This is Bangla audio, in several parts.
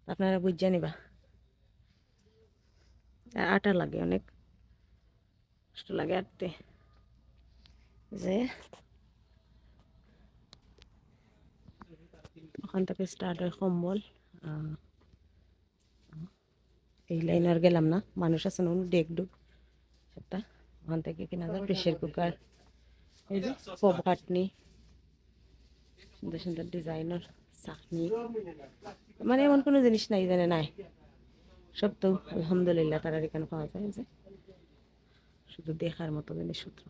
আপনারা বুঝে নিবা। আটা লাগে, অনেক কষ্ট লাগে আটতে। যে ওখান থেকে স্টার্ট হয় কম্বল। এই লাইন আর গেলাম না, মানুষ আছে না ডেক ডুক একটা। ওখান থেকে কিনা যায় প্রেশার কুকার, এই যে পপ কাটনি, সুন্দর সুন্দর ডিজাইনার চাকনি, মানে এমন কোনো জিনিস নাই জানে নাই, সব তো আলহামদুলিল্লাহ তারা এখানে পাওয়া যায়। যে শুধু দেখার মতো জিনিসপত্র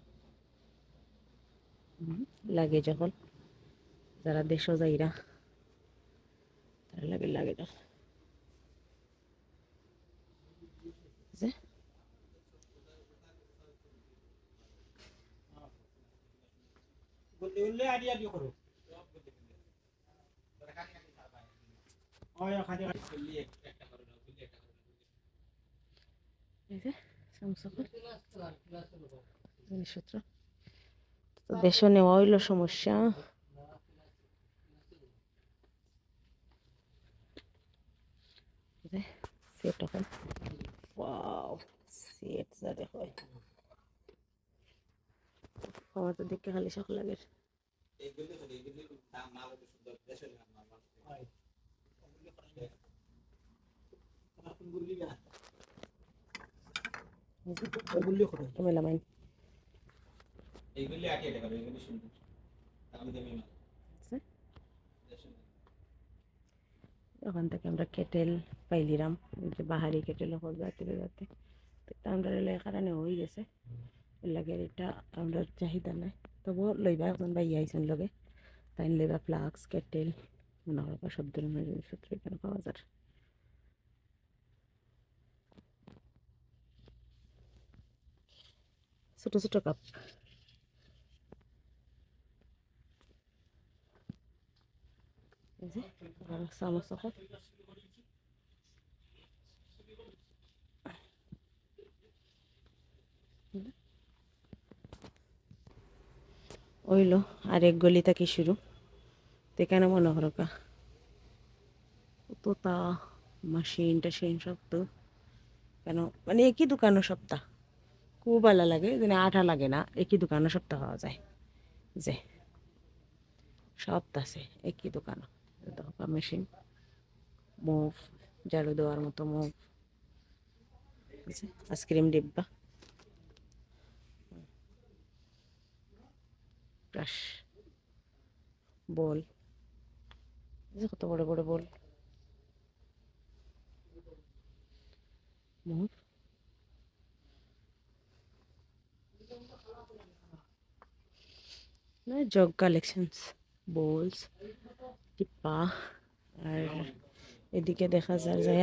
লাগে যখন যারা দেশও যাইরা তারা লাগে লাগে যখন যে জিনিসপত্র তো দেশও নেওয়া হইলো সমস্যা। সেট এখন ওয়াও, সেট যা দেখো আমার তো দেখতে খালি শখ লাগে। মেলামাইন ওখান থেকে আমরা কেটেল পাইলিরাম, যে বাহারি কেটেল হল যাতে যাতে আমরা কারণে হয়ে গেছে লাগে, এটা আমরা চাহিদা নাই। তবুও লইবা এখন বাইয়া আইসেন লগে, তাই লইবা ফ্লাক্স কেটেল মনে করবা সব ধরনের জিনিসপত্র এখানে পাওয়া যায়। ছোট ছোট কাপ, চামচ ওইলো। আর এক গলি থেকে শুরু, এখানে মনে করো কা তোতা মাসিন টাসিন সব তো কেন, মানে একই দোকানও সপ্তাহ খুব ভালো লাগে, যেন আঠা লাগে না, একই দোকানও সপ্তাহ পাওয়া যায়। যে সপ্তাহ আছে একই দোকানও দেখো মেশিন, মুভ ঝাড়ু দেওয়ার মতো মুভ, আইসক্রিম ডিব্বা, ব্রাশ, বল, কত বড় বড় বল, মুভ, জগ কালেকশনস, বোলস, টিপ্পা। আর এদিকে দেখা যায় যায়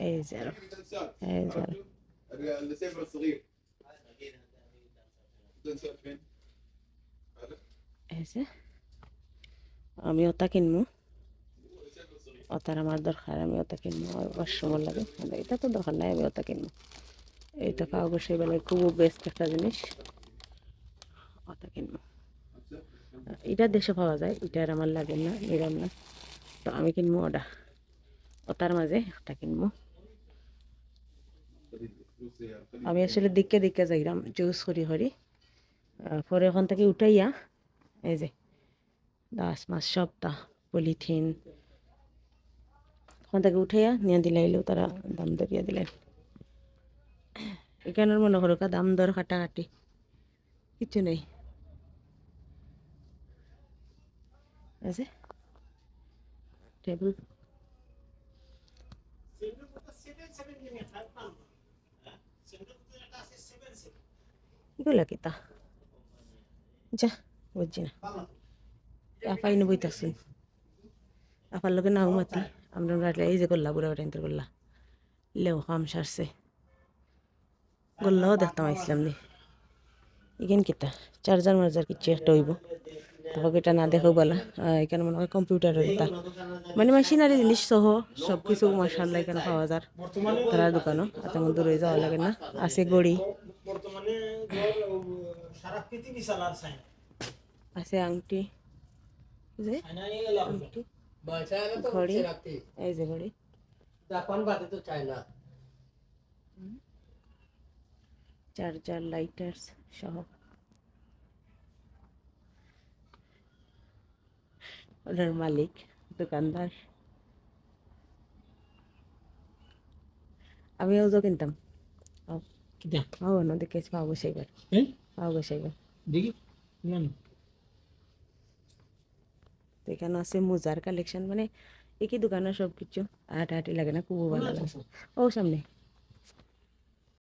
এই যে এই যে এই যে আমি ওটা কিনবো, ওটার আমার দরকার, আমি ওটা কিনবো, আমার সময় লাগে, এটা তো দরকার নাই, আমি ওটা কিনবো। এইটা পাওয়া গেছে বেলায় খুব বেস্ট একটা জিনিস, ওটা কিনবো। এটা দেশে পাওয়া যায়, এটা আর আমার লাগে না, নিলাম না, তো আমি কিনবো ওটা, ওটার মাঝে একটা কিনবো। আমি আসলে দিকে দিকে যাইলাম জুস করি করি, পরে ওখান থেকে উঠাইয়া এই যে দাস মাছ সবটা পলিথিন ওখান থেকে উঠাইয়া নিয়ে দিলাইলেও তারা দাম দরিয়া দিলেন। এখানের মনে করো দাম দর কাটাকাটি কিছু নেই। আছে টেবিল, এগুলা কিতা যা বুঝছি না, আপাই বইতাছুন আপার লোকে নাও মাতি আমরা রাখলে এই যে করলা বুড়া বেটা ইন্তর করলা লেও কাম সারছে গল্লাও দেখতাম আইসলাম নি। এখান কিতা চার্জার মার্জার কিছু একটা হইব, তখন এটা না দেখো বলা। এখানে মনে হয় কম্পিউটারের এটা মানে মেশিনারি জিনিস সহ সব কিছু মার্শাল্লাহ এখানে পাওয়া যায় তারা দোকানও, তেমন দূরে যাওয়া লাগে না। আছে গড়ি, আছে আংটি, যে আংটি চায়না তো ঘড়ি হচ্ছে রাতে এই যে ঘড়ি জাপান বাদে তো চায়না চার্জার লাইটার্স সহ ওনার মালিক দোকানদার আমিও তো কিনতাম কিটা পাবো না দেখে পাবো সেইবার হ্যাঁ পাবো সেইবার দেখি না তো এখানে আছে মোজার কালেকশন মানে একই দোকানের সব কিছু আটাআটি লাগে না খুব ভালো লাগে ও সামনে